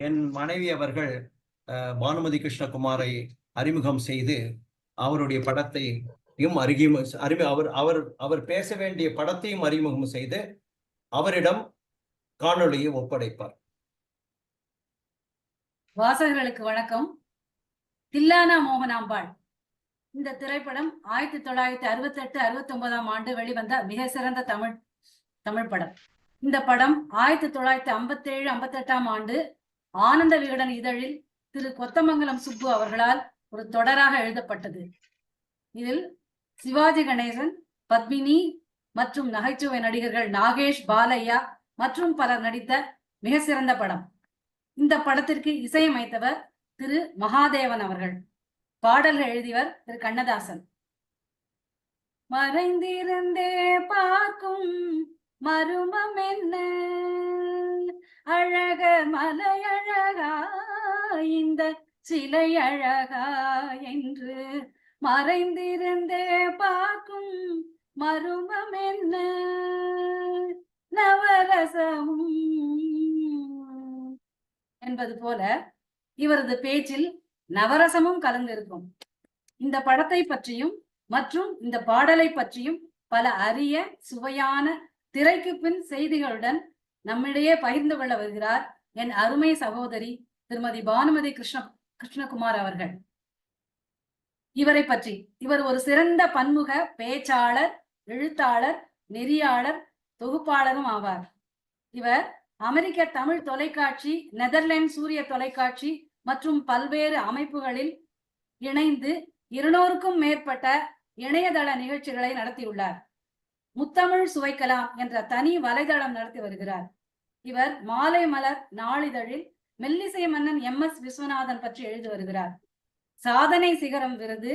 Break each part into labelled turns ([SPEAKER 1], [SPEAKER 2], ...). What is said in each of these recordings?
[SPEAKER 1] என் மனைவி அவர்கள் பானுமதி கிருஷ்ணகுமாரை அறிமுகம் செய்து அவருடைய படத்தையும் அவர் அவர் அவர் பேச வேண்டிய படத்தையும் அறிமுகம் செய்து அவரிடம் காணொளியை ஒப்படைப்பார்.
[SPEAKER 2] வாசகர்களுக்கு வணக்கம். தில்லானா மோகனாம்பாள் இந்த திரைப்படம் 1968 69ஆம் ஆண்டு வெளிவந்த மிக சிறந்த தமிழ் படம். இந்த படம் 1957 58ஆம் ஆண்டு ஆனந்த விகடன் இதழில் திரு கொத்தமங்கலம் சுப்பு அவர்களால் ஒரு தொடராக எழுதப்பட்டது. இதில் சிவாஜி கணேசன், பத்மினி மற்றும் நகைச்சுவை நடிகர்கள் நாகேஷ், பாலையா மற்றும் பலர் நடித்த மிக சிறந்த படம். இந்த படத்திற்கு இசையமைத்தவர் திரு மகாதேவன் அவர்கள். பாடல்கள் எழுதியவர் திரு கண்ணதாசன். மறைந்திருந்தே பார்க்கும் மருமம் என்ன, அழக மலையழகா இந்த சிலை அழகா என்று மறைந்திருந்தே பார்க்கும் மருமம் என்ன, நவரசமும் என்பது போல இவரது பேச்சில் நவரசமும் கலந்திருக்கும். இந்த படத்தை பற்றியும் மற்றும் இந்த பாடலை பற்றியும் பல அரிய சுவையான திரைக்கு பின் செய்திகளுடன் நம்மிடையே பகிர்ந்து கொள்ள வருகிறார் என் அருமை சகோதரி திருமதி பானுமதி கிருஷ்ணகுமார் அவர்கள். இவரை பற்றி, இவர் ஒரு சிறந்த பன்முக பேச்சாளர், எழுத்தாளர், நெறியாளர், தொகுப்பாளரும் ஆவார். இவர் அமெரிக்க தமிழ் தொலைக்காட்சி, நெதர்லாந்து சூரிய தொலைக்காட்சி மற்றும் பல்வேறு அமைப்புகளில் இணைந்து 200க்கும் மேற்பட்ட இணையதள நிகழ்ச்சிகளை நடத்தியுள்ளார். முத்தமிழ் சுவைக்கலாம் என்ற தனி வலைதளம் நடத்தி வருகிறார். இவர் மாலை மலர் நாளிதழில் மெல்லிசை மன்னன் MS விஸ்வநாதன் பற்றி எழுதி வருகிறார். சாதனை சிகரம் விருது,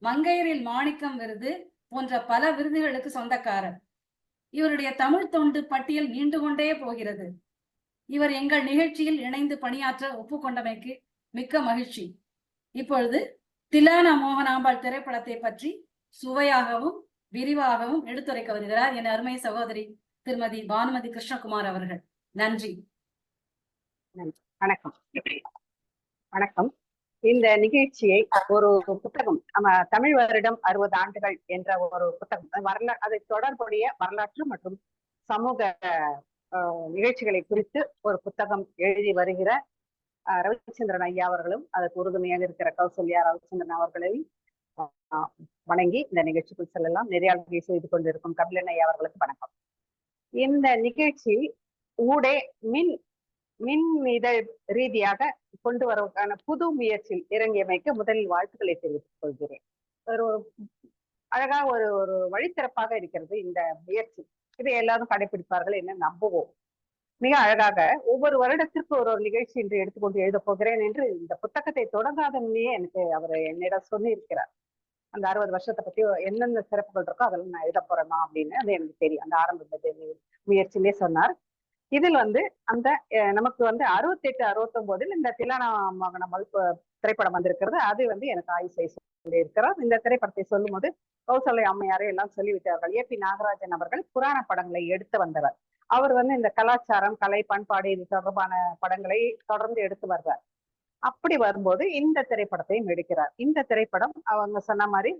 [SPEAKER 2] மங்கையரில் மாணிக்கம் விருது போன்ற பல விருதுகளுக்கு சொந்தக்காரர். இவருடைய தமிழ் தொண்டு பட்டியல் நீண்டு கொண்டே போகிறது. இவர் எங்கள் நிகழ்ச்சியில் இணைந்து பணியாற்ற ஒப்புக்கொண்டமைக்கு மிக்க மகிழ்ச்சி. இப்பொழுது தில்லானா மோகனாம்பாள் திரைப்படத்தை பற்றி சுவையாகவும் விரிவாகவும் எடுத்துரைக்க வருகிறார் என் அருமை சகோதரி திருமதி பானுமதி கிருஷ்ணகுமார் அவர்கள். நன்றி.
[SPEAKER 3] வணக்கம். வணக்கம். இந்த நிகழ்ச்சியை ஒரு புத்தகம், நம்ம தமிழ் வருடம் 60 ஆண்டுகள் என்ற ஒரு புத்தகம், அதை தொடர்புடைய வரலாற்று மற்றும் சமூக நிகழ்ச்சிகளை குறித்து ஒரு புத்தகம் எழுதி வருகிற ரவிச்சந்திரன் ஐயா அவர்களும் அதற்கு உறுதுணையாக இருக்கிற கௌசல்யா ரவிச்சந்திரன் அவர்களையும் வணங்கி இந்த நிகழ்ச்சிக்குள் செல்லலாம். நெறியாளர்கள் செய்து கொண்டிருக்கும் கபிலன் ஐயா அவர்களுக்கு வணக்கம். இந்த நிகழ்ச்சி ஊடே மின் இதழ் ரீதியாக கொண்டு வருவதற்கான புது முயற்சியில் இறங்கியமைக்கு முதலில் வாழ்த்துக்களை தெரிவித்துக் கொள்கிறேன். ஒரு அழகா ஒரு வழித்திறப்பாக இருக்கிறது இந்த முயற்சி. இதை எல்லாரும் கடைபிடிப்பார்கள் என்று நம்புவோம். மிக அழகாக ஒவ்வொரு வருடத்திற்கு ஒரு நிகழ்ச்சி என்று எடுத்துக்கொண்டு எழுத போகிறேன் என்று இந்த புத்தகத்தை தொடங்காத முன்னே எனக்கு அவர் என்னிடம் சொல்லி இருக்கிறார். அந்த 60 வருஷத்தை பத்தி என்னென்ன சிறப்புகள் இருக்கோ அதெல்லாம் நான் எழுத போறேமா அப்படின்னு அது எனக்கு தெரியும். அந்த ஆரம்ப முயற்சியிலே சொன்னார். இதில் அந்த நமக்கு 68 69 இந்த தில்லானா மோகனாம்பாள் திரைப்படம் வந்திருக்கிறது. அது எனக்கு ஆய்வு செய்ய சொல்லி இருக்கிறார். இந்த திரைப்படத்தை சொல்லும் போது கௌசல்யா அம்மையாரை எல்லாம் சொல்லிவிட்டார்கள். AP நாகராஜன் அவர்கள் புராண படங்களை எடுத்து வந்தவர். அவர் இந்த கலாச்சாரம், கலை, பண்பாடு இது தொடர்பான படங்களை தொடர்ந்து எடுத்து வருவார். அப்படி வரும்போது இந்த திரைப்படத்தையும் எடுக்கிறார். இந்த திரைப்படம் அவங்க சொன்ன மாதிரி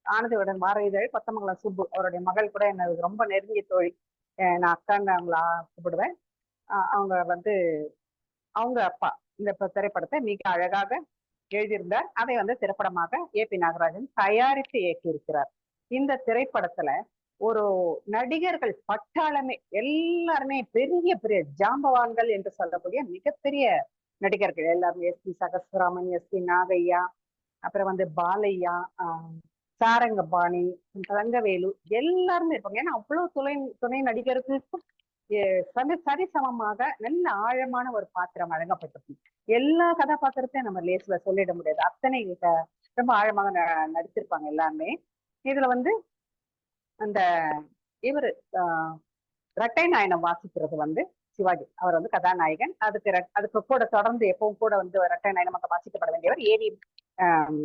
[SPEAKER 3] ஆனந்தவுடன் வார இதழ் கொத்தமங்கலம் சுப்பு அவருடைய மகள் கூட எனக்கு ரொம்ப நெருங்கிய தோழி, நான் அக்கான்னு அவங்கள கூப்பிடுவேன். அவங்க அவங்க அப்பா இந்த திரைப்படத்தை மிக அழகாக எழுதியிருந்தார். அதை திரைப்படமாக AP நாகராஜன் தயாரித்து இயக்கியிருக்கிறார். இந்த திரைப்படத்துல ஒரு நடிகர்கள் பட்டாளமே எல்லாருமே பெரிய பெரிய ஜாம்பவான்கள் என்று சொல்லக்கூடிய மிகப்பெரிய நடிகர்கள் எல்லாருமே, SP சகஸ்ராமன், SP நாகையா, அப்புறம் பாலையா, சாரங்கபாணி, தங்கவேலு எல்லாருமே இருப்பாங்க. ஏன்னா அவ்வளவு துணை நடிகர்களுக்கும் சரிசமமாக நல்ல ஆழமான ஒரு பாத்திரம் வழங்கப்பட்டிருக்கு. எல்லா கதாபாத்திரத்தையும் நம்ம லேஸ்ல சொல்லிட முடியாது. அத்தனை ரொம்ப ஆழமாக நடிச்சிருப்பாங்க எல்லாருமே. இதுல அந்த இவரு இரட்டை நாயனம் வாசிக்கிறது சிவாஜி. அவர் கதாநாயகன். அதுக்கு கூட தொடர்ந்து எப்பவும் கூட இரட்டை நாயனமாக வாசிக்கப்பட வேண்டியவர்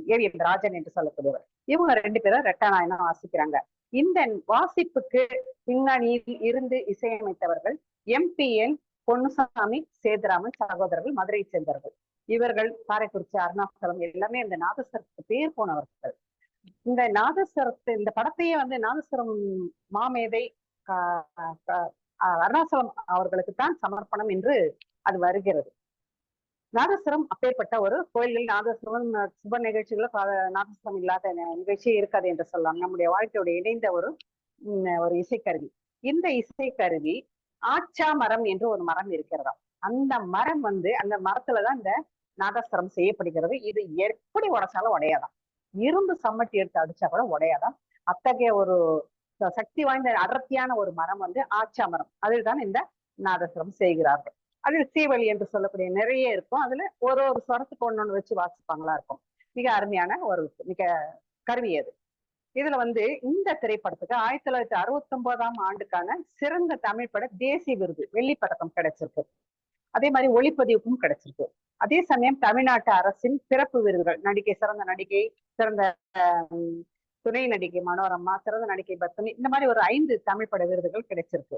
[SPEAKER 3] ஏவிஎம் ராஜன் என்று சொல்லக்கூடியவர். இவங்க 2 பேரும் இரட்டை நாயனம் வாசிக்கிறாங்க. இந்த வாசிப்புக்கு பின்னணியில் இருந்து இசையமைத்தவர்கள் MPN பொன்னுசாமி, சேதுராமன் சகோதரர்கள் மதுரையை சேர்ந்தவர்கள். இவர்கள் காரைக்குறிச்சி, அருணாச்சலம் எல்லாமே இந்த நாதஸ்வரத்துக்கு பேர் போனவர்கள். இந்த நாதஸ்வரத்தை, இந்த படத்தையே வந்து நாதஸ்வரம் மாமேதை அருணாச்சலம் அவர்களுக்கு தான் சமர்ப்பணம் என்று அது வருகிறது. நாதஸ்வரம் அப்பேற்பட்ட ஒரு கோயில்கள் நாதஸ்வரம் சுப நிகழ்ச்சிகளும் நாதஸ்வரம் இல்லாத நிகழ்ச்சியே இருக்காது என்று சொல்லலாம். நம்முடைய வாழ்க்கையோட இணைந்த ஒரு இசைக்கருவி. இந்த இசைக்கருவி ஆச்சா மரம் என்று ஒரு மரம் இருக்கிறதா. அந்த மரம் வந்து அந்த மரத்துலதான் இந்த நாதஸ்வரம் செய்யப்படுகிறது. இது எப்படி உடைச்சாலும் உடையாதான். இரும்பு சம்மட்டி எடுத்து அடிச்சா கூட உடையாதான். அத்தகைய ஒரு சக்தி வாய்ந்த அடர்த்தியான ஒரு மரம் வந்து ஆச்சா மரம். அதில் தான் இந்த நாதஸ்வரம் செய்கிறார்கள். அதில் சீவலி என்று சொல்லக்கூடிய நிறைய இருக்கும். அதுல ஒரு ஸ்வரத்துக்கு ஒண்ணு வச்சு வாசிப்பாங்களா இருக்கும். மிக அருமையான ஒரு கருவி அது. இதுல வந்து இந்த திரைப்படத்துக்கு 1969ஆம் ஆண்டுக்கான சிறந்த தமிழ் பட தேசிய விருது வெள்ளி பதக்கம் கிடைச்சிருக்கு. அதே மாதிரி ஒளிப்பதிவுக்கும் கிடைச்சிருக்கு. அதே சமயம் தமிழ்நாட்டு அரசின் சிறப்பு விருதுகள், நடிகை, சிறந்த நடிகை, சிறந்த துணை நடிகை மனோரமா, சிறந்த நடிகை பத்மினி, இந்த மாதிரி ஒரு 5 தமிழ் பட விருதுகள் கிடைச்சிருக்கு.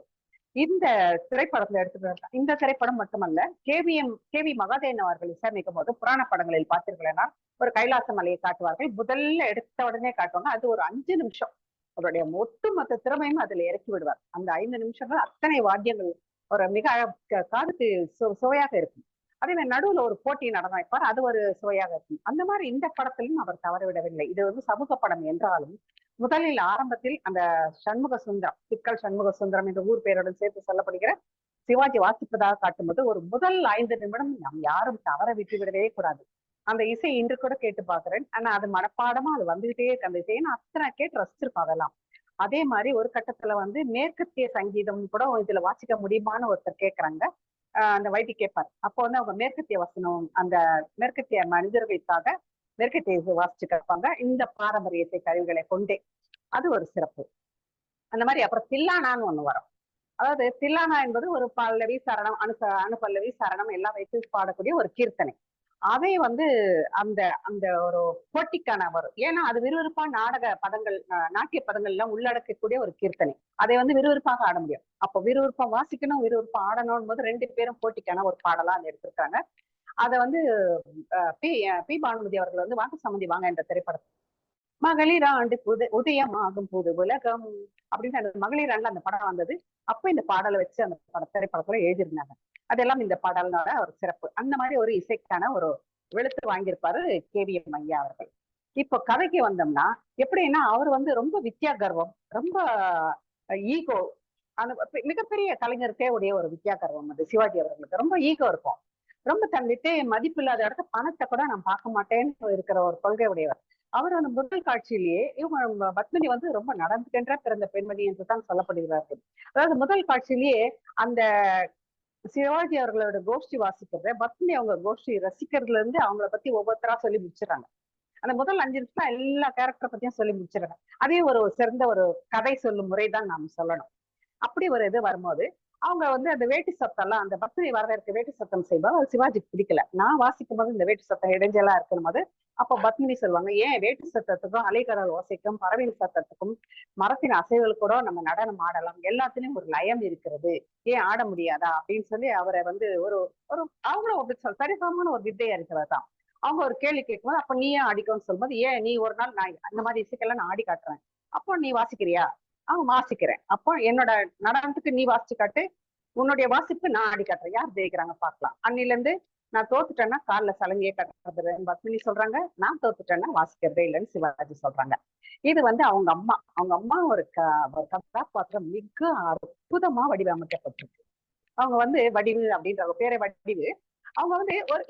[SPEAKER 3] இந்த திரைப்படத்துல எடுத்துக்கிட்ட இந்த திரைப்படம் மட்டுமல்ல, கே வி மகாதேவன் அவர்கள் இசையமைக்கும் போது புராண படங்களில் பார்த்தீர்கள்னா ஒரு கைலாச மலையை காட்டுவார்கள். முதல்ல எடுத்த உடனே காட்டுவாங்க. அது ஒரு 5 நிமிஷம் அவருடைய ஒட்டுமொத்த திறமையும் அதுல இறக்கி விடுவார். அந்த 5 நிமிஷங்கள் அத்தனை வாத்தியங்கள் ஒரு மிக காதுக்கு சுவையாக இருக்கும். அதே மாதிரி நடுவுல ஒரு போட்டி நடனம் வைப்பார். அது ஒரு சுவையாக இருக்கும். அந்த மாதிரி இந்த படத்திலும் அவர் தவறவிடவில்லை. இது வந்து சமூக படம் என்றாலும் முதலில் ஆரம்பத்தில் அந்த சண்முக சுந்தரம், சிக்கல் சண்முக சுந்தரம் என்ற ஊர் பெயருடன் சேர்த்து சொல்லப்படுகிற சிவாஜி வாசிப்பதாக காட்டும்போது ஒரு முதல் 5 நிமிடம் நாம் யாரும் தவற விட்டு விடவே கூடாது. அந்த இசை இன்று கூட கேட்டு பாக்குறேன். ஆனா அது மனப்பாடமா அது வந்துகிட்டே இருக்கு. அந்த இசையை நான் அத்தனை கேட்டு ரசிச்சிருப்போம் அதெல்லாம். அதே மாதிரி ஒரு கட்டத்துல வந்து மேற்கத்திய சங்கீதம் கூட இதுல வாசிக்க முடியுமான்னு ஒருத்தர் கேட்கறாங்க. அந்த வைத்தி கேட்பார். அப்போ வந்து அவங்க மேற்கத்திய வசனம், அந்த மேற்கத்திய மனிதர்களுக்காக மேற்கத்திய வாசிச்சு கேட்பாங்க இந்த பாரம்பரிய இசை கருவிகளை கொண்டே. அது ஒரு சிறப்பு. அந்த மாதிரி அப்புறம் தில்லானான்னு ஒண்ணு வரும். அதாவது தில்லானா என்பது ஒரு பல்லவி சரணம், அணுபல்லவி சரணம் எல்லாம் வைத்து பாடக்கூடிய ஒரு கீர்த்தனை. அதை வந்து அந்த அந்த ஒரு போட்டிக்கான வரும். ஏன்னா அது விறுவிறுப்பா நாடக பதங்கள், நாட்டிய பதங்கள் எல்லாம் உள்ளடக்கக்கூடிய ஒரு கீர்த்தனை. அதை வந்து விறுவிறுப்பாக ஆட முடியும். அப்போ விறுவிறுப்பா வாசிக்கணும், விறுவிறுப்பா ஆடணும் போது 2 பேரும் போட்டிக்கான ஒரு பாடலா எடுத்திருக்காங்க. அதை வந்து பி பானுமதி அவர்கள் வந்து வாக்கு சம்மந்தி வாங்க என்ற திரைப்படத்தை மகளிர் ஆண்டு உதயமாகும் புது உலகம் அப்படின்னு அந்த மகளிர் ஆண்டுல அந்த படம் வந்தது. அப்ப இந்த பாடலை வச்சு அந்த திரைப்படத்துல எழுதியிருந்தாங்க. அதெல்லாம் இந்த பாடலோட ஒரு சிறப்பு. அந்த மாதிரி ஒரு இசைக்கான ஒரு வெளுத்து வாங்கியிருப்பாரு KVM ஐயா அவர்கள். இப்போ கதைக்கு வந்தோம்னா எப்படின்னா அவர் வந்து ரொம்ப வித்யா கர்வம், ரொம்ப ஈகோ. அந்த மிகப்பெரிய கலைஞருக்கே உடைய ஒரு வித்யா கர்வம் அது சிவாஜி அவர்களுக்கு. ரொம்ப ஈகோ இருக்கும். ரொம்ப தன் வித்தையை மதிப்பில்லாத இடத்த பணத்தை கூட நான் பார்க்க மாட்டேன்னு இருக்கிற ஒரு கொள்கை உடையவர். அவர் அந்த முதல் காட்சியிலேயே இவங்க பத்மினி வந்து ரொம்ப நடந்துகின்ற பிறந்த பெண்மணி என்றுதான் சொல்லப்படுகிறார்கள். அதாவது முதல் காட்சியிலேயே அந்த சிவாஜி அவர்களோட கோஷ்டி வாசிக்கிறத பத்மினி அவங்க கோஷ்டி ரசிக்கிறதுல இருந்து அவங்கள பத்தி ஒவ்வொருத்தரா சொல்லி முடிச்சிடறாங்க. அந்த முதல் 5 நிமிஷம் எல்லா கேரக்டரை பத்தியும் சொல்லி முடிச்சிடறாங்க. அதே ஒரு சிறந்த ஒரு கதை சொல்லும் முறைதான் நாம் சொல்லணும். அப்படி ஒரு இது வரும்போது அவங்க வந்து அந்த வேட்டி சத்தம்லாம் அந்த பத்மினி வரவேற்க வேட்டி சத்தம் செய்வோம். அது சிவாஜிக்கு பிடிக்கல. நான் வாசிக்கும் போது இந்த வேட்டி சத்தம் இடைஞ்சலா இருக்கும் போது அப்ப பத்மினி சொல்லுவாங்க, ஏன் வேட்டி சத்தத்துக்கும் அலைக்கடல் ஓசைக்கும் பறவையின் சத்தத்துக்கும் மரத்தின் அசைவுகள் கூட நம்ம நடனம் ஆடலாம், எல்லாத்துலயும் ஒரு லயம் இருக்கிறது, ஏன் ஆட முடியாதா அப்படின்னு சொல்லி அவரை வந்து ஒரு ஒரு அவங்களும் சரிசமமான ஒரு வித்தையா இருக்கிறது தான். அவங்க ஒரு கேள்வி கேட்கும்போது அப்ப நீ ஏன் ஆடிக்கோன்னு சொல்லும்போது, ஏன் நீ ஒரு நாள் நான் அந்த மாதிரி இசைக்கெல்லாம் நான் ஆடி காட்டுறேன், அப்போ நீ வாசிக்கிறியா? வாசிக்கிறேன். அப்போ என்னோட நடனத்துக்கு நீ வாசிச்சு காட்டு, உன்னுடைய வாசிப்பு நான் ஆடி காட்டுறேன், யார் ஜெயிக்கிறாங்க பார்க்கலாம். அன்னில இருந்து நான் தோத்துட்டேன்னா காலில் சலங்கையே கட்டுறது பத்மினி சொல்றாங்க, நான் தோத்துட்டேன்னா வாசிக்கிறதே இல்லைன்னு சிவாஜி சொல்றாங்க. இது வந்து அவங்க அம்மா ஒரு கதாபாத்திரம் மிக அற்புதமா வடிவமைக்கப்பட்டிருக்கு. அவங்க வந்து வடிவு அப்படின்ற பேரை வடிவு. அவங்க வந்து ஒரு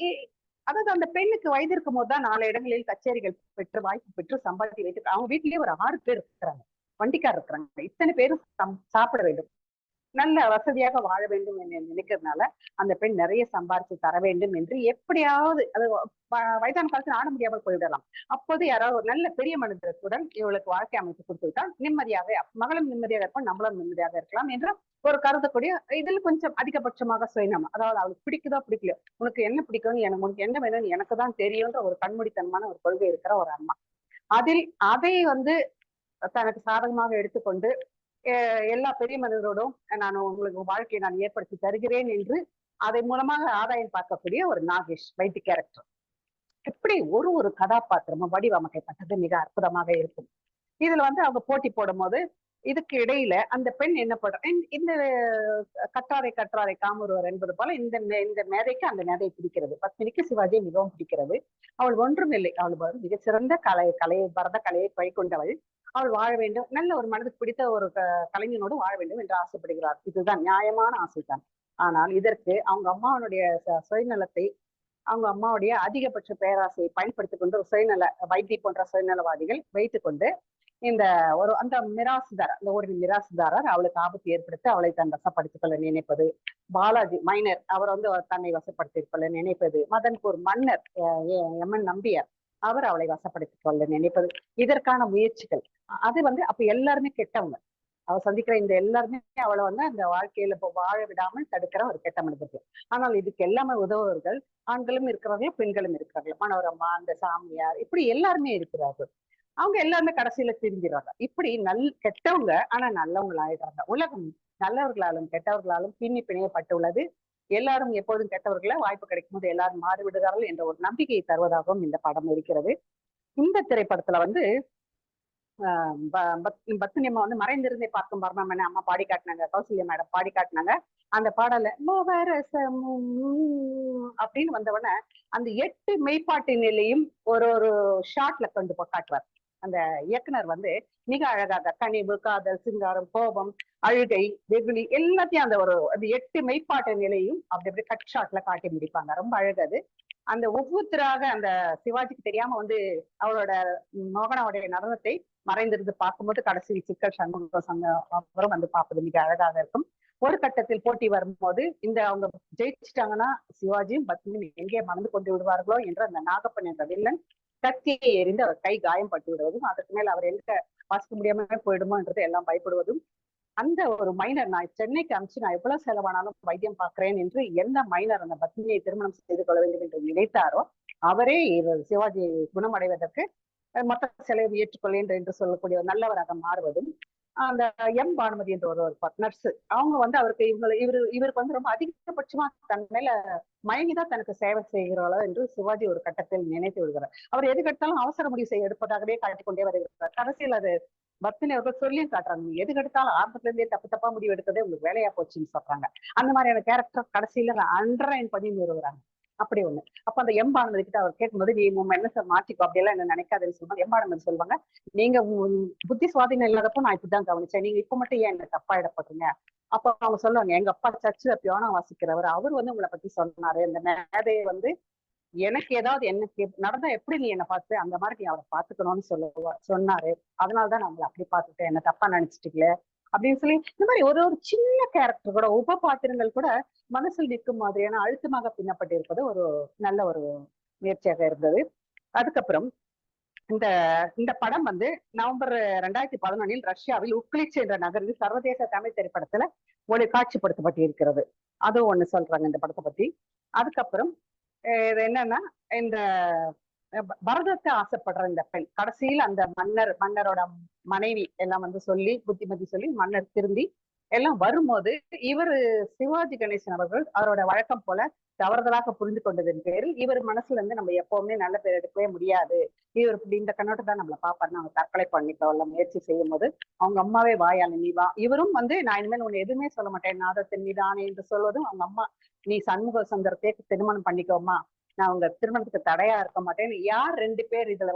[SPEAKER 3] அதாவது அந்த பெண்ணுக்கு வயது இருக்கும் போதுதான் 4 இடங்களில் கச்சேரிகள் பெற்று வாய்ப்பு பெற்று சம்பாதி வைத்து அவங்க வீட்டிலேயே ஒரு 6 பேர் இருக்கிறாங்க, வண்டிக்கார் இருக்கிறாங்க. இத்தனை பேரும் சாப்பிட வேண்டும், நல்ல வசதியாக வாழ வேண்டும் என்று நினைக்கிறதுனால அந்த பெண் நிறைய சம்பாரிச்சு தர வேண்டும் என்று எப்படியாவது அது வயதான காலத்தில் ஆட முடியாமல் போய்விடலாம். அப்போது யாராவது ஒரு நல்ல பெரிய மனிதத்துடன் இவளுக்கு வாழ்க்கை அமைத்து கொடுத்துவிட்டால் நிம்மதியாக மகளும் நிம்மதியாக இருப்பான், நம்மளும் நிம்மதியாக இருக்கலாம் என்ற ஒரு கருதக்கூடிய இதில் கொஞ்சம் அதிகபட்சமாக சுயநலம். அதாவது அவளுக்கு பிடிக்குதோ பிடிக்கலையோ, உனக்கு என்ன பிடிக்கும்னு உனக்கு என்ன வேணும்னு எனக்கு தான் தெரியும்ன்ற ஒரு கண்மூடித்தனமான ஒரு கொள்கை இருக்கிற ஒரு அம்மா. அதை வந்து தனக்கு சாதகமாக எடுத்துக்கொண்டு எல்லா பெரிய மனிதரோடும் நான் உங்களுக்கு வாழ்க்கையை நான் ஏற்படுத்தி தருகிறேன் என்று அதை மூலமாக ஆதாயம் பார்க்கக்கூடிய ஒரு நாகேஷ் வைத்திய கேரக்டர். இப்படி ஒரு ஒரு கதாபாத்திரமும் வடிவமைக்கப்பட்டது மிக அற்புதமாக இருக்கும். இதுல அவங்க போட்டி போடும் போது இதுக்கு இடையில அந்த பெண் என்ன பண்ற, இந்த கற்றாரை காமருவர் என்பது போல இந்த மேதைக்கு அந்த மேதை பிடிக்கிறது. பத்மினிக்கு சிவாஜி மிகவும் பிடிக்கிறது. அவள் ஒன்றும் இல்லை, அவள் மிகச்சிறந்த பரத கலையை கைக்கொண்டவள். அவள் வாழ வேண்டும், நல்ல ஒரு மனதுக்கு பிடித்த ஒரு கலைஞனோடு வாழ வேண்டும் என்று ஆசைப்படுகிறார். இதுதான் நியாயமான ஆசைதான். ஆனால் இதற்கு அவங்க அம்மாவனுடைய சுயநலத்தை, அவங்க அம்மாவுடைய அதிகபட்ச பேராசையை பயன்படுத்திக் கொண்டு சுயநல வைத்திய போன்ற சுயநலவாதிகள் வைத்துக்கொண்டு இந்த அந்த மிராசுதாரர் அவளுக்கு ஆபத்து ஏற்படுத்தி அவளை தன் வசப்படுத்திக் கொள்ள நினைப்பது, பாலாஜி மைனர் அவர் தன்னை வசப்படுத்திக் கொள்ள நினைப்பது, மதன்பூர் மன்னர் எம்என் நம்பியார் அவர் அவளை வசப்படுத்திக் கொள்ள நினைப்பது, இதற்கான முயற்சிகள். அது அப்ப எல்லாருமே கெட்டவங்க. அவ சந்திக்கிற இந்த எல்லாருமே அவளை அந்த வாழ்க்கையில வாழ விடாமல் தடுக்கிற ஒரு கெட்ட மனிதர்கள். ஆனால் இதுக்கு எல்லாமே உதவுவர்கள் ஆண்களும் இருக்கிறார்கள், பெண்களும் இருக்கிறார்கள். மனோரமா, அந்த சாமியார், இப்படி எல்லாருமே இருக்கிறார்கள். அவங்க எல்லாருமே கடைசியில திரும்பிடுறாங்க. இப்படி கெட்டவங்க ஆனா நல்லவங்க ஆயிடுறாங்க. உலகம் நல்லவர்களாலும் கெட்டவர்களாலும் பிணையப்பட்டுள்ளது. எல்லாரும் எப்போதும் கெட்டவர்களை வாய்ப்பு கிடைக்கும் போது எல்லாரும் மாறிவிடுகிறார்கள் என்ற ஒரு நம்பிக்கையை தருவதாகவும் இந்த படம் இருக்கிறது. இந்த திரைப்படத்துல பத்மினி அம்மா மறைந்திருந்தே பார்க்கும் பர்ணம் அம்மா பாடி காட்டினாங்க, கௌசல்யா மேடம் பாடி காட்டினாங்க. அந்த பாடல அப்படின்னு வந்தவன அந்த 8 மெய்ப்பாட்டு நிலையும் ஒரு ஒரு ஷாட்ல கொண்டு காட்டுவார். அந்த இயக்குனர் மிக அழகாக கனிவு, காதல், சிங்காரம், கோபம், அழுகை, வெகுளி எல்லாத்தையும் அந்த 8 மெய்ப்பாட்டு நிலையும் அப்படி கட் ஷாட்ல காட்டி முடிப்பாங்க. ரொம்ப அழகது. அந்த ஒவ்வொருத்தராக அந்த சிவாஜிக்கு தெரியாம அவளோட மோகனாவுடைய நடனத்தை மறைந்திருந்து பார்க்கும்போது கடைசி சிக்கல் சண்முகம் பார்ப்பது மிக அழகாக இருக்கும். ஒரு கட்டத்தில் போட்டி வரும்போது அவங்க ஜெயிச்சுட்டாங்கன்னா சிவாஜியும் பத்மினியும் எங்கே மறந்து கொண்டு விடுவார்களோ என்று அந்த நாகப்பன் என்ற வில்லன் கத்தியை எறிந்து அவர் கை காயப்பட்டு விடுவதும், அதற்கு மேல் அவர் எங்க வாசிக்க முடியாம போயிடுமோ என்றது எல்லாம் பயப்படுவதும், அந்த ஒரு மைனர் நான் சென்னைக்கு அனுப்பிச்சு நான் எவ்வளவு செலவானாலும் வைத்தியம் பார்க்கிறேன் என்று எந்த மைனர் அந்த பத்மினியை திருமணம் செய்து கொள்ள வேண்டும் என்று நினைத்தாரோ அவரே சிவாஜி குணமடைவதற்கு மொத்த செலவு ஏற்றுக்கொள்ளேன் என்று சொல்லக்கூடிய நல்லவராக மாறுவதும், அந்த எம் பானுமதி என்ற ஒரு நர்ஸ் அவங்க அவருக்கு இவருக்கு ரொம்ப அதிகபட்சமா தன் மேல மயங்கிதான் தனக்கு சேவை செய்கிறாளோ என்று சிவாஜி ஒரு கட்டத்தில் நினைத்து விடுகிறார். அவர் எது கெடுத்தாலும் அவசர முடிவு எடுப்பதாகவே காட்டிக்கொண்டே வருகிறார். கடைசியில் அது பத்மினி அவர்கள் சொல்லியும் காட்டுறாங்க, நீ எது கெடுத்தாலும் ஆரம்பத்துல இருந்தே தப்பா முடிவு எடுத்ததே உங்களுக்கு வேலையா போச்சுன்னு சொல்றாங்க. அந்த மாதிரியான கேரக்டர் கடைசியில அண்டர்லைன் பண்ணி நிறுவுறாங்க. அப்படி ஒண்ணு. அப்ப அந்த எம்பானுமதி கிட்ட அவர் கேட்கும்போது, நீ என்ன சார் மாற்றிக்கோ அப்படியெல்லாம் என்ன நினைக்காதுன்னு சொல்லுவாங்க. எம்பானுமதி சொல்லுவாங்க, நீங்க புத்தி சுவாதீனம் இல்லாதப்போ நான் இப்படிதான் கவனிச்சேன், நீங்க இப்ப மட்டும் ஏன் என்ன தப்பா இடப்பட்டீங்க? அப்ப அவங்க சொல்லுவாங்க, எங்க அப்பா சர்ச்சில் பியானோ வாசிக்கிறவர், அவர் உங்களை பத்தி சொன்னாரு, இந்த மேதையை எனக்கு ஏதாவது எனக்கு நடந்தா எப்படி நீ என்ன பார்த்து அந்த மாதிரி நீ அவரை பாத்துக்கணும்னு சொன்னாரு, அதனாலதான் நான் உங்களை அப்படி பார்த்துட்டேன், என்ன தப்பா நினைச்சிட்டீங்களே அப்படின்னு சொல்லி இந்த மாதிரி ஒரு ஒரு சின்ன கேரக்டர் கூட, உப பாத்திரங்கள் கூட மனசில் நிற்கும் மாதிரியான அழுத்தமாக பின்னப்பட்டிருப்பது ஒரு நல்ல ஒரு முயற்சியாக இருந்தது. அதுக்கப்புறம் இந்த படம் நவம்பர் 2011 ரஷ்யாவில் உக்லிச் என்ற நகரில் சர்வதேச தமிழ் திரைப்படத்துல காட்சிப்படுத்தப்பட்டிருக்கிறது. அதுவும் ஒண்ணு சொல்றாங்க இந்த படத்தை பத்தி. அதுக்கப்புறம் இது என்னன்னா, இந்த பரதத்தை ஆசைப்படுற இந்த பெண் கடைசியில் அந்த மன்னரோட மனைவி எல்லாம் சொல்லி புத்திமதி சொல்லி மன்னர் திருந்தி எல்லாம் வரும்போது இவர் சிவாஜி கணேசன் அவர்கள் அவரோட வழக்கம் போல தவறுதலாக புரிந்து கொண்டதன் பேரில் இவர் மனசுல நம்ம எப்பவுமே நல்ல பேர் எடுக்கவே முடியாது, இவர் இந்த கண்ணோட்டை தான் நம்மளை பாப்பாருன்னு அவங்க தற்கொலை பண்ணிக்கொள்ள முயற்சி செய்யும் போது அவங்க அம்மாவே வாயால நீ வா, இவரும் நான் இனிமேல் உன்னை எதுவுமே சொல்ல மாட்டேன், நாதத்தின் மீதானே என்று சொல்வதும் அவங்க அம்மா நீ சண்முக சுந்தரத்தை திருமணம் பண்ணிக்கோமா, நான் உங்க திருமணத்துக்கு தடையா இருக்க மாட்டேன். யார் 2 பேர் இதுல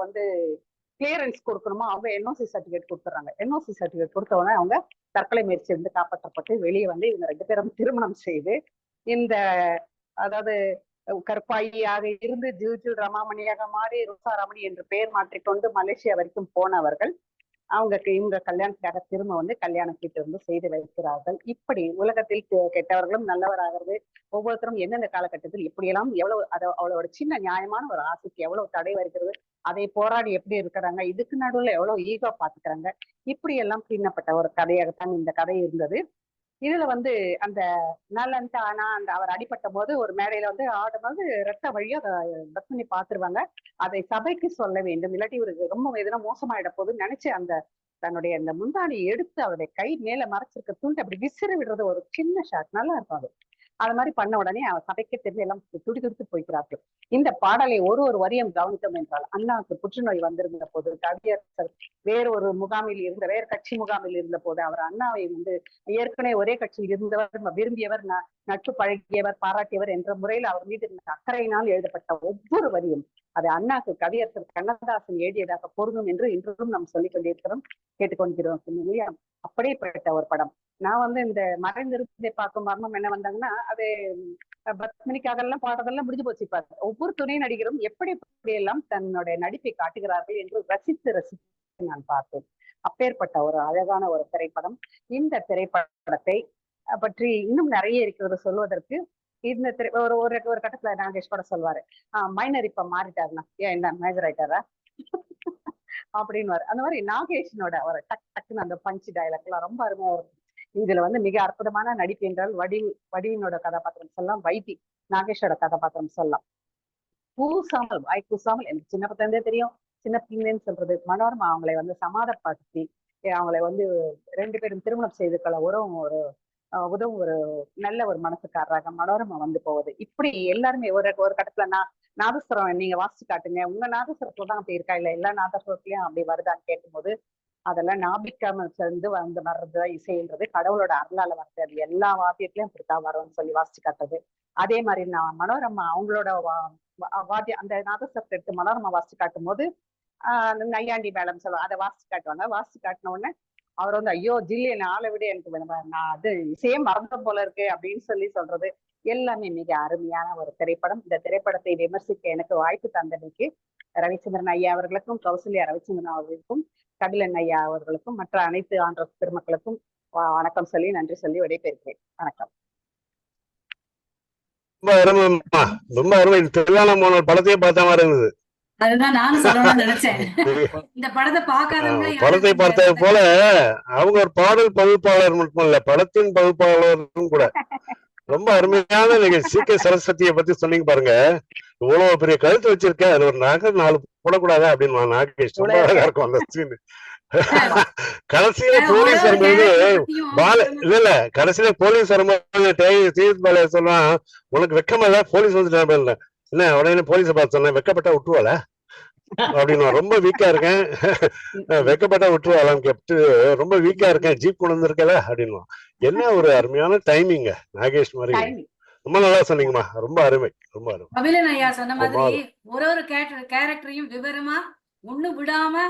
[SPEAKER 3] கிளியரன்ஸ் கொடுக்கணுமோ அவங்க என்ஓசி சர்டிபிகேட் கொடுத்துறாங்க. என்ஓசி சர்டிபிகேட் கொடுத்த உடனே அவங்க தற்கொலை முயற்சி காப்பாற்றப்பட்டு வெளியே இவங்க 2 பேரும் திருமணம் செய்து இந்த அதாவது கற்பாயியாக இருந்து ஜூஜில் ரமாமணியாக மாறி ருசாரமணி என்று பெயர் மாற்றிக்கொண்டு மலேசியா வரைக்கும் போனவர்கள் இவங்க கல்யாணத்துக்காக திரும்ப கல்யாணம் வீட்டு செய்து வைக்கிறார்கள். இப்படி உலகத்தில் கெட்டவர்களும் நல்லவராகிறது. ஒவ்வொருத்தரும் எந்தெந்த காலகட்டத்தில் எப்படியெல்லாம் எவ்வளவு அவளோட சின்ன நியாயமான ஒரு ஆசைக்கு எவ்வளவு தடை வருகிறது, அதை போராடி எப்படி இருக்கிறாங்க, இதுக்கு நடுவுல எவ்வளவு ஈகோ பாத்துக்கிறாங்க, இப்படி எல்லாம் பின்னப்பட்ட ஒரு கதையாகத்தான் இந்த கதை இருந்தது. இதுல அந்த நலன்ட்டு ஆனா அவர் அடிப்பட்ட போது ஒரு மேடையில ஆடும்போது ரத்த வழியா பத்மினி பாத்துருவாங்க. அதை சபைக்கு சொல்ல வேண்டும், இல்லாட்டி இவருக்கு ரொம்ப எதுனா மோசமாயிட போகுதுன்னு நினைச்சு அந்த தன்னுடைய அந்த முந்தானியை எடுத்து அவருடைய கை மேல மறைச்சிருக்க துண்டு அப்படி விசிறி விடுறது ஒரு சின்ன ஷாட், நல்லா இருக்கும் அது. அது மாதிரி பண்ண உடனே அவர் சபைக்கு தெரிஞ்சு எல்லாம் துடி துடித்து போய்கிறார்கள். இந்த பாடலை ஒரு வரியும் கவனித்தோம் என்றால், அண்ணாவுக்கு புற்றுநோய் வந்திருந்த போது கவியரசர் வேறொரு முகாமில் இருந்த, வேறு கட்சி முகாமில் இருந்த போது அவர் அண்ணாவை ஏற்கனவே ஒரே கட்சியில் இருந்தவர், விரும்பியவர், நட்பு பழகியவர், பாராட்டியவர் என்ற முறையில் அவர் மீது அக்கறையினால் எழுதப்பட்ட ஒவ்வொரு வரியும் அது அண்ணாக்கு கவியரசர் கண்ணதாசன் எழுதியதாக பொருந்தும் என்று இன்றும் நாம் சொல்லிக் கொண்டிருக்கிறோம், கேட்டுக்கொண்டிருக்கிறோம். அப்படியேப்பட்ட ஒரு படம். நான் இந்த மறைந்திருப்பதை பார்க்கும் மர்மம் என்ன வந்தாங்கன்னா, அது பத்மினிக்காக எல்லாம் பாடுறதெல்லாம் முடிஞ்சு போச்சு. ஒவ்வொரு துணை நடிகரும் எப்படி எல்லாம் தன்னுடைய நடிப்பை காட்டுகிறார்கள் என்று ரசித்து நான் பார்த்தேன். அப்பேற்பட்ட ஒரு அழகான ஒரு திரைப்படம். இந்த திரைப்படத்தை பற்றி இன்னும் நிறைய இருக்கிறது சொல்வதற்கு. இந்த ஒரு கட்டத்துல நாகேஷ் கூட சொல்வாரு, மைனர் இப்ப மாறிட்டாருன்னா, ஏன் என்ன மேஜர் ஆயிட்டாரா அப்படின்னு. அந்த மாதிரி நாகேஷனோட ஒரு டக் டக்குன்னு அந்த பஞ்சு டயலாக் எல்லாம் ரொம்ப அருமையா இருக்கும். இதுல மிக அற்புதமான நடிப்பு என்றால் வடிவினோட கதாபாத்திரம் சொல்லலாம், வைத்தி நாகேஷோட கதாபாத்திரம் சொல்லலாம். பூசாமல் வாய் பூசாமல் எனக்கு சின்ன பத்திலே தெரியும், சின்ன பிள்ளைன்னு சொல்றது. மனோரமா அவங்களை சமாதப்படுத்தி அவங்களை 2 பேரும் திருமணம் செய்து கொள்ள உதவும் ஒரு நல்ல ஒரு மனசுக்காரராக மனோரமா போகுது. இப்படி எல்லாருமே ஒரு கட்டத்துல நாதஸ்வரம் நீங்க வாசிச்சு காட்டுங்க, உங்க நாதஸ்வரத்துல தான் அப்படி இருக்கா, இல்ல எல்லா நாதஸ்வரத்துலயும் அப்படி வருதான்னு கேட்கும்போது அதெல்லாம் நாபிக்காம சேர்ந்து வர்றது இசைன்றது கடவுளோட அருளால வர்றது, அது எல்லா வாத்தியத்திலயும் அப்படித்தான் வரும்னு சொல்லி வாசிச்சு காட்டுறது. அதே மாதிரி நான் மனோரமா அவங்களோட வாத்தியம் அந்த நாதஸ்வரத்தை எடுத்து மனோரமா வாசிச்சு காட்டும் போது நையாண்டி மேளம் சொல்லுவாங்க, அதை வாசிச்சு காட்டுவாங்க. வாசிச்சு காட்டின உடனே அவர் ஐயோ ஜில்லியன் ஆளை விட எனக்கு நான் அது இசையே மறந்த போல இருக்கு அப்படின்னு சொல்றது எல்லாமே மிக அருமையான ஒரு திரைப்படம். இந்த திரைப்படத்தை விமர்சிக்க எனக்கு வாய்ப்பு தந்தமைக்கு ரவிச்சந்திரன் ஐயா அவர்களுக்கும், கௌசல்யா ரவிச்சந்திரன் அவர்களுக்கும், கபிலன் ஐயா அவர்களுக்கும், மற்ற அனைத்து ஆன்ற பெருமக்களுக்கும் வணக்கம் சொல்லி நன்றி சொல்லி விடைபெறுகிறேன். வணக்கம்.
[SPEAKER 4] ரொம்ப அருமைமா, ரொம்ப அருமை. திருஞானம் போன படத்தையே பார்த்த மாதிரி இருந்தது.
[SPEAKER 2] அதுதான் நானும் சொல்லணும்னு நினைச்சேன். இந்த படத்தை பார்க்காதவங்க
[SPEAKER 4] படத்தை பார்த்தது போல அவங்க ஒரு பாடல் பகுப்பாளர் மட்டும் இல்ல, படத்தின் பகுப்பாளரும் கூட. ரொம்ப அருமையான நீங்க சி.கே. சரஸ்வதியை பத்தி சொன்னீங்க பாருங்க, இவ்வளவு பெரிய கருத்து வச்சிருக்கேன், அது ஒரு நகர் 4 போடக்கூடாது அப்படின்னு நாகேஷ். ரொம்ப அழகா இருக்கும் அந்த சீன். கடைசியில போலீஸ் வரும்போது இல்ல கடைசியில போலீஸ் வரும்போது சொல்லுவான், உனக்கு வெக்கமா இல்ல, போலீஸ் வந்துட்டேன் என்ன உடனே போலீஸை பார்த்து சொன்னேன், வெக்கப்பட்டா விட்டுருவாள அப்படின்னு. ரொம்ப வீக்கா இருக்கேன், வெக்கப்பட்டா விட்டுருவாளான்னு கேட்டு, ரொம்ப வீக்கா இருக்கேன், ஜீப் கொண்டு வந்திருக்கல அப்படின்னு. என்ன ஒரு அருமையான டைமிங் நாகேஷ் மாதிரி. ரொம்ப நல்லா சொன்னீங்கம்மா, ரொம்ப அருமை, ரொம்ப அருமை.
[SPEAKER 2] கபிலன் ஐயா சொன்ன மாதிரி ஒரு கேரக்டரையும் விவரமா ஒண்ணு விடாம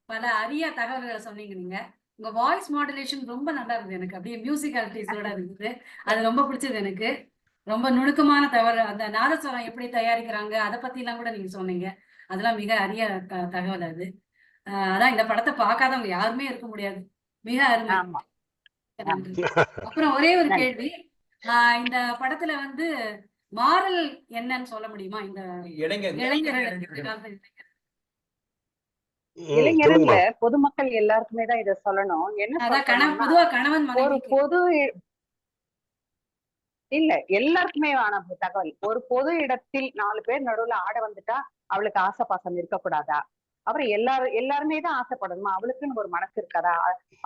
[SPEAKER 2] பல அரிய தகவல்களை சொன்னீங்க. நீங்க உங்க வாய்ஸ் மாடுலேஷன் ரொம்ப நல்லா இருந்தது, எனக்கு அப்படியே மியூசிக்காலிட்டிஸோட இருந்தது, அது ரொம்ப பிடிச்சது எனக்கு. ரொம்ப நுணுக்கமான தகவல், அந்த நாதஸ்வரம் எப்படி தயாரிக்கிறாங்க அதை பத்தி எல்லாம் கூட நீங்க சொன்னீங்க, அதெல்லாம் மிக அரிய தகவல் அது. அதான் இந்த படத்தை பார்க்காதவங்க யாருமே இருக்க முடியாது, மிக அருமை. அப்புறம் ஒரே ஒரு கேள்வி, இந்த படத்துல மாறல் என்னன்னு சொல்ல முடியுமா? இந்த
[SPEAKER 3] இளைஞர்கள் பொதுமக்கள் எல்லாருக்குமே தான் இதை சொல்லணும். என்ன
[SPEAKER 2] பொதுவா கணவன்
[SPEAKER 3] ஒரு பொது இல்ல எல்லாருக்குமே ஆன தகவல், ஒரு பொது இடத்தில் 4 பேர் நடுவுல ஆட வந்துட்டா அவளுக்கு ஆசை பாசம் இருக்கக்கூடாதா? அப்புறம் எல்லாருமே தான் ஆசைப்படணுமா? அவளுக்குன்னு ஒரு மனசு இருக்காதா?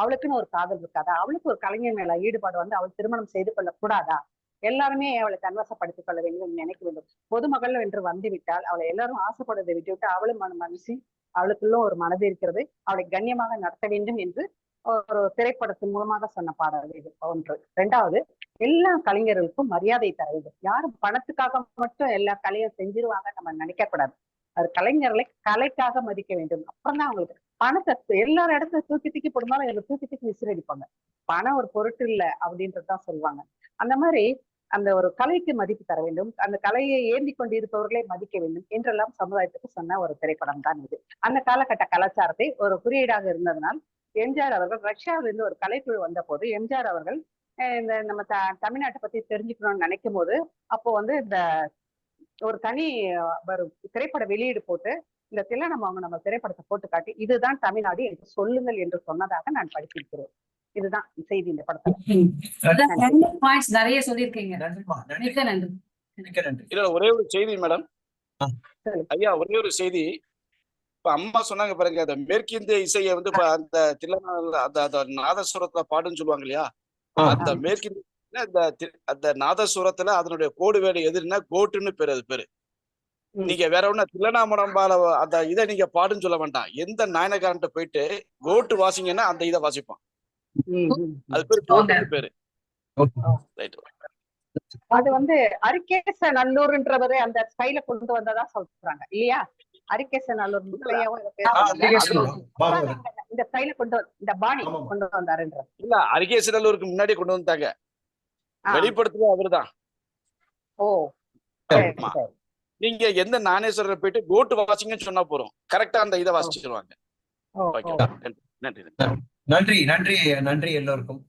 [SPEAKER 3] அவளுக்குன்னு ஒரு காதல் இருக்காதா? அவளுக்கு ஒரு கலைஞர் மேல ஈடுபாடு அவள் திருமணம் செய்து கொள்ள கூடாதா? எல்லாருமே அவளை கன்வசப்படுத்திக் கொள்ள வேண்டும் நினைக்க வேண்டும். பொதுமகள் என்று வந்துவிட்டால் அவளை எல்லாரும் ஆசைப்படுவதை விட்டுவிட்டு அவளும் மனசு, அவளுக்குள்ள ஒரு மனது இருக்கிறது, அவளை கண்ணியமாக நடத்த வேண்டும் என்று ஒரு திரைப்படத்தின் மூலமாக சொன்ன பாடல் இது ஒன்று. 2வது, எல்லா கலைஞர்களுக்கும் மரியாதை தர வேண்டும். யாரும் பணத்துக்காக மட்டும் எல்லா கலையும் செஞ்சிருவாங்க நம்ம நினைக்க கூடாது. அது கலைஞர்களை கலைக்காக மதிக்க வேண்டும். அப்புறம் தான் அவங்களுக்கு பணத்தை எல்லாரும் இடத்துல தூக்கி போடும்போது எங்களை தூக்கி விசிறடிப்பாங்க. பணம் ஒரு பொருட்டு இல்லை அப்படின்றதுதான் சொல்லுவாங்க. அந்த மாதிரி அந்த ஒரு கலைக்கு மதிப்பு தர வேண்டும், அந்த கலையை ஏந்தி கொண்டு இருப்பவர்களை மதிக்க வேண்டும் என்றெல்லாம் சமுதாயத்துக்கு சொன்ன ஒரு திரைப்படம் தான் இது. அந்த காலகட்ட கலாச்சாரத்தை ஒரு குறியீடாக இருந்ததனால் எம்ஜிஆர் அவர்கள் ரஷ்யாவிலிருந்து ஒரு கலைக்குழு வந்த போது எம்ஜிஆர் அவர்கள் இந்த நம்ம தமிழ்நாட்டை பத்தி தெரிஞ்சுக்கணும்னு நினைக்கும் போது அப்போ இந்த ஒரு தனி திரைப்பட வெளியீடு போட்டு இந்த நம்ம திரைப்படத்தை போட்டு காட்டி இதுதான் தமிழ்நாடு என்று சொல்லுங்கள் என்று சொன்னதாக நான் படித்திருக்கிறேன். இதுதான் செய்தி இந்த படத்துல.
[SPEAKER 2] நிறைய சொல்லியிருக்கீங்க, மிக்க நன்றி.
[SPEAKER 5] இதுல ஒரே ஒரு செய்தி மேடம், ஐயா ஒரே ஒரு செய்தி. இப்ப அம்மா சொன்னாங்க பாருங்க, அந்த மேற்கிந்திய இசையை வந்து அந்த அந்த நாதஸ்வரத்துல பாடுன்னு சொல்லுவாங்க இல்லையா, அந்த மேற்கிந்திய அந்த நாதஸ்வரத்துல அதனுடைய கோடு வேலை எதுன்னா கோட்டுன்னு பேரு. அது பேரு. நீங்க வேற ஒண்ணு தில்லனாமரம்பால அந்த இதை நீங்க பாடுன்னு சொல்ல வேண்டாம். எந்த நாயனக்காரன்ட்ட போயிட்டு கோட்டு வாசிங்கன்னா அந்த இதை வாசிப்பான். அது பேரு கோட்டுன்னு பேரு.
[SPEAKER 3] அது வந்து அரிகேச நல்லூர்ன்றவரு அந்த ஸ்டைல கொண்டு வந்ததா சொல்றாங்க இல்லையா? அரிகேச நல்லூர் இந்த ஸ்டைல இந்த பாணி கொண்டு வந்தாருன்ற.
[SPEAKER 5] இல்ல, அரிகேச நல்லூருக்கு முன்னாடி கொண்டு வந்துட்டாங்க. வெளிப்படுத்துறது அவருதான்.
[SPEAKER 3] ஓ,
[SPEAKER 5] நீங்க எந்த நாணேஸ்வரர் போயிட்டு கோட்டு வாசிங்கன்னு சொன்னா போறோம், கரெக்டா அந்த இதை வாசிச்சிருவாங்க.
[SPEAKER 1] நன்றி நன்றி நன்றி நன்றி எல்லோருக்கும்.